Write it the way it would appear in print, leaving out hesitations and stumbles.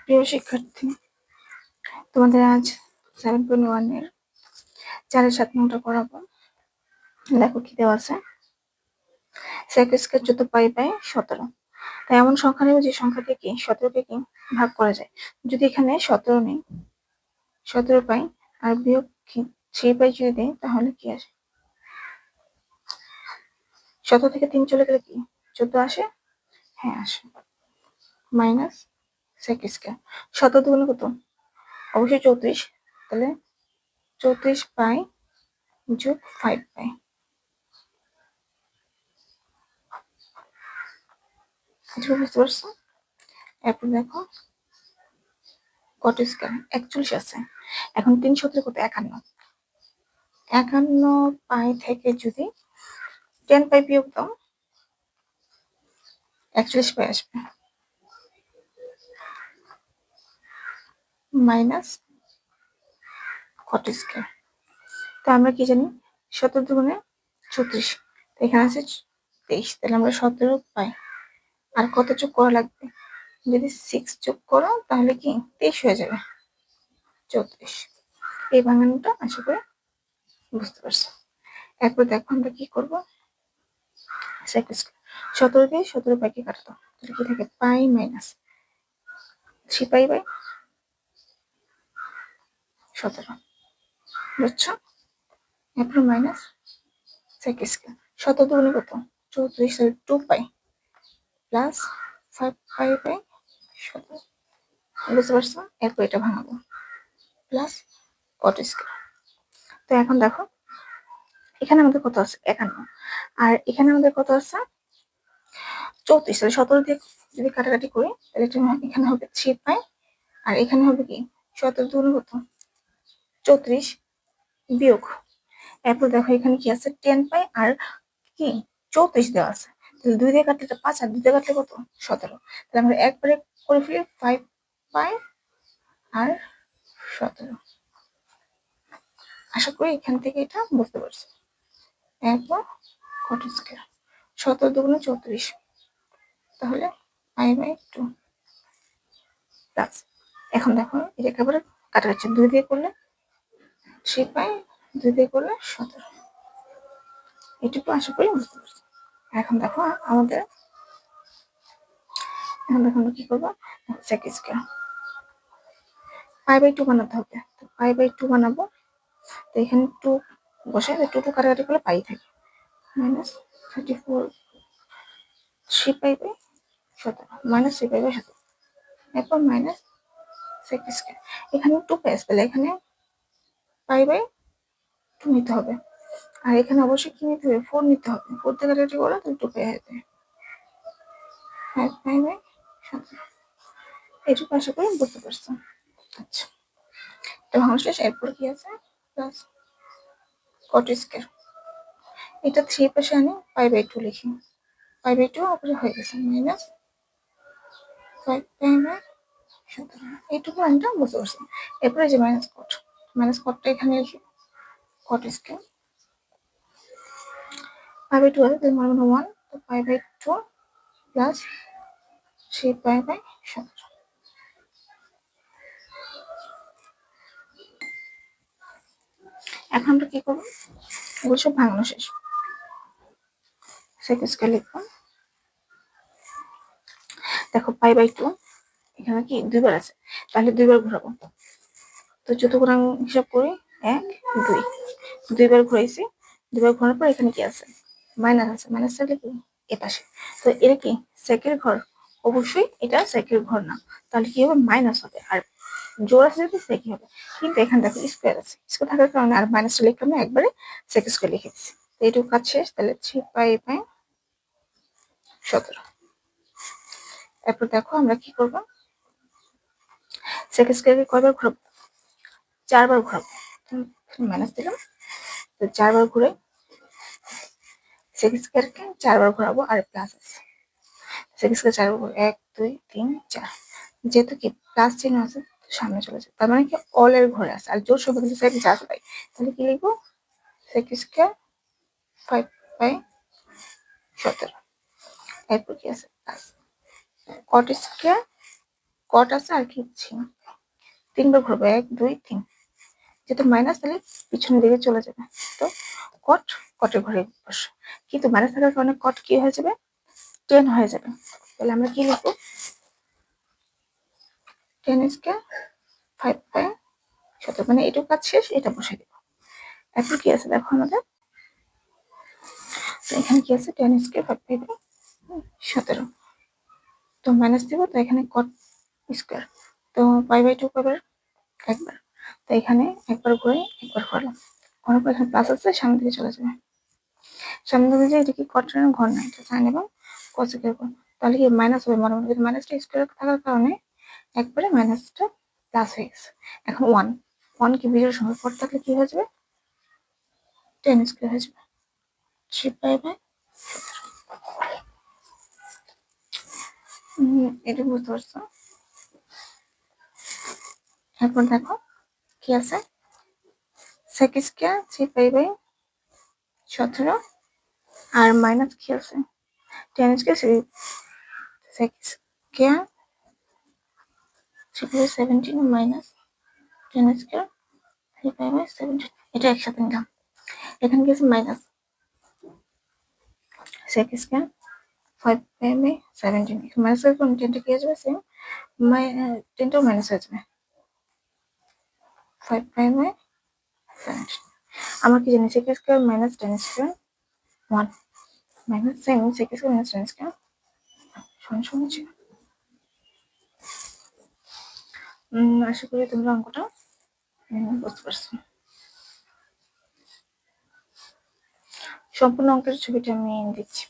প্রিয় শিক্ষার্থী, তোমাদের আজ 7.1 এর 4-7 নংটা করাবো। দেখো কি দেওয়া আছে, sec স্কয়ার 14 পাই বাই 17। তাই এমন সংখ্যা নেব যে সংখ্যা থেকে 17কে কি ভাগ করা যায়। যদি এখানে 17 নেই, 17 পাই আর বিয়োগ 3 পাই যদি দেয় তাহলে কি আসে? 17 থেকে 3 চলে গেলে কি 14 আসে? হ্যাঁ আসে। মাইনাস sec স্কয়ার 17 দুগুণে কত? অবশ্যই 34, তাহলে 34 পাই যোগ 5 পাই। বুঝতে পারছো? এরপর দেখো কট স্কয়ার 41 আছে। এখন 3 সূত্রে কত? 51। 51 পাই থেকে যদি 10 পাই বিয়োগ দাও 41 পাই আসবে। মাইনাস কট স্কয়ার। তো আমরা কি জানি 17 দুগুণে 34, এখানে আছে 23, তাহলে আমরা 17 পাই। আর কত যোগ করা লাগবে? যদি 6 যোগ করো তাহলে কি 23 হয়ে যাবে, 34। এই ভাঙানোটা আশা করি বুঝতে পারছো। এরপর দেখো আমরা কি করবো, sec স্কয়ার 17 দিয়ে 17 পাইকে কাটতো, তাহলে কি থাকে? পাই মাইনাস 3 পাই বাই 17, বুঝছো? এরপর মাইনাস sec স্কয়ার 17 দুগুণে কত? 34, তাহলে 2 পাই প্লাস 5 পাই বাই 17, বুঝতে পারছো? এরপর এটা ভাঙাবো প্লাস কট স্কয়ার। তো এখন দেখো এখানে আমাদের কত আছে? 51, আর এখানে আমাদের কত আছে? 34। তাহলে 17 দিয়ে যদি কাটাকাটি করি তাহলে এখানে হবে 3 পাই আর এখানে হবে কি 17 দুগুণে কত? 34 বিয়োগ, এরপর দেখো এখানে কি আছে? 10 পাই আর কি 34 দেওয়া আছে, তাহলে 2 দিয়ে কাটলে 5 আর 2 দিয়ে কাটলে কত? 17। তাহলে আমরা একবারে করে ফেলি 5 পাই আর 17। আশা করি এখান থেকে এটা বুঝতে পারছি। এরপর কট স্কয়ার 17 দুগুণে 34, তাহলে পাই বাই 2 প্লাস, এখন দেখো এটা একেবারে কাটা যাচ্ছে, 2 দিয়ে করলে 3 পাই, 2 দিয়ে করলে 17। এটুকু আশা করি বুঝতে পারছি। এখন দেখো আমরা কি করবো, sec স্কয়ার পাই বাই 2 বানাতে হবে। তো পাই বাই 2 বানাবো, তো এখানে 2 বসাই, 2 কাটাকাটি করলে পাই থাকে, minus 34 3 pi by 17, minus 3 pi by 17। এরপর মাইনাস sec স্কয়ার, এখানে 2 পাই আসবে, এখানে পাই বাই 2 নিতে হবে, আর এখানে অবশ্যই কি নিতে হবে? 4 নিতে হবে। 4 থেকে কাটাকাটি করলে তাহলে 2 পাই হয়ে যাবে, 5 পাই বাই 17। এইটুকু আশা করি বুঝতে পারছো। আচ্ছা, এটা ভাঙা শেষ। এরপর কি আছে? প্লাস কট স্কয়ার, এটা 3 পাশে আনি পাই বাই 2 লিখি, পাই বাই 2 উপরে হয়ে গেছে, মাইনাস 5 পাই বাই 17। এইটুকু আমরা বুঝতে পারছি। এরপরে যে মাইনাস কটটা এখানে লিখি, কট স্কয়ার পাই বাই 2 আছে, তাহলে মনে 1, তো pi by 2 plus 3 pi by 17। এখন আমরা কি করবো? এগুলো সব ভাঙানো শেষ। sec স্কয়ার লিখবো, দেখো পাই বাই 2 এখানে কি 2 বার আছে, তাহলে 2 বার ঘোরাবো। তো চতুর্গুণাঙ্ক হিসাব করি 1 2, 2 বার ঘুরাইছি। 2 বার ঘোরার পর এখানে কি আছে? মাইনাস আছে, মাইনাস থাকলে কি এ পাশে, তো এটা কি সেকের ঘর? অবশ্যই এটা সেকের ঘর না, তাহলে কি হবে? মাইনাস হবে, আর জোর আছে যদি সেকই হবে। কিন্তু এখানে দেখো স্কোয়ার আছে, স্কোয়ার থাকার কারণে আর মাইনাসটা লিখলাম না, একবারে সেক স্কোয়ার লিখে দিচ্ছি। তো এইটুকু কাজ শেষ, তাহলে 3 পাই বাই 17। এরপর দেখো আমরা কি করবো, সেক স্কোয়ারকে কয়বার ঘুরাবো? 4 বার ঘুরাবো, মাইনাস দিলাম, তো 4 বার ঘুরে sec স্কয়ারকে 4 বার ঘোরাবো আর প্লাস আছে, sec স্কয়ার 4 বার 1 2 3 4, যেহেতু কি প্লাস চিহ্ন আছে সামনে চলে যায়, তার মানে কি অল এর ঘরে আছে, আর জোর সংখ্যা কিন্তু সেক যা আছে তাই, তাহলে কি লিখবো? sec square 5 by 17। এরপর কি আছে প্লাস কট স্কয়ার কট আছে আর কিচ্ছু না। 3 বার ঘুরবো, 1 2 3, যেহেতু মাইনাস তাহলে পিছনের দিকে চলে যাবে। তো কট কটের ঘরে বসো, কিন্তু মাইনাস থাকার কারণে কট কি হয়ে যাবে, 10 হয়ে যাবে। তাহলে আমরা কি লিখবো, 10 স্কয়ার 5/17, মানে এটুকু কাজ শেষ, এটা বসে দিব। এরপর কি আছে দেখো আমাদের, তো এখানে কি আছে, 10 স্কয়ার 5/17, তো মাইনাস দিব, তো এখানে কট স্কয়ার, তো পাই/2 কবার, একবার, তো এখানে একবার ঘুরে একবার ঘুরলাম, ঘোরার পর এখানে প্লাস আছে, সামনের দিকে চলে যাবে। সামনে দিকে যে এটা কি কটের ঘর না, এটা সাইন এবং কোসেকের ঘর, তাহলে কি মাইনাস হবে, মনে মনে মাইনাসটা স্কয়ার থাকার কারণে একবারে মাইনাসটা প্লাস হয়ে গেছে। এখন 1 কি বিজোড় সংখ্যা, 4 থাকলে কি হয়ে যাবে, 10 স্কয়ার হয়ে যাবে, 3/17। এটা বুঝতে পারছো। এরপর দেখো কি আছে, সেক স্কয়ার 3/17, আর মাইনাস কি আছে, 10 square sec square 3/17 minus 10 square 3/17, এটা একসাথে নিলাম। এখানে কি আছে, মাইনাস সেক স্কয়ার 5/17, মাইনাস এর কোন 10টা কি হয়ে যাবে, সেম 10টাও মাইনাস হয়ে যাবে, 5/17। আমরা কি জানি, sec square minus 10 square 1, minus same sec square minus 10 square সমান সমান ছিল। আশা করি তোমরা অঙ্কটা বুঝতে পারছো। সম্পূর্ণ অঙ্কের ছবিটা আমি দিচ্ছি।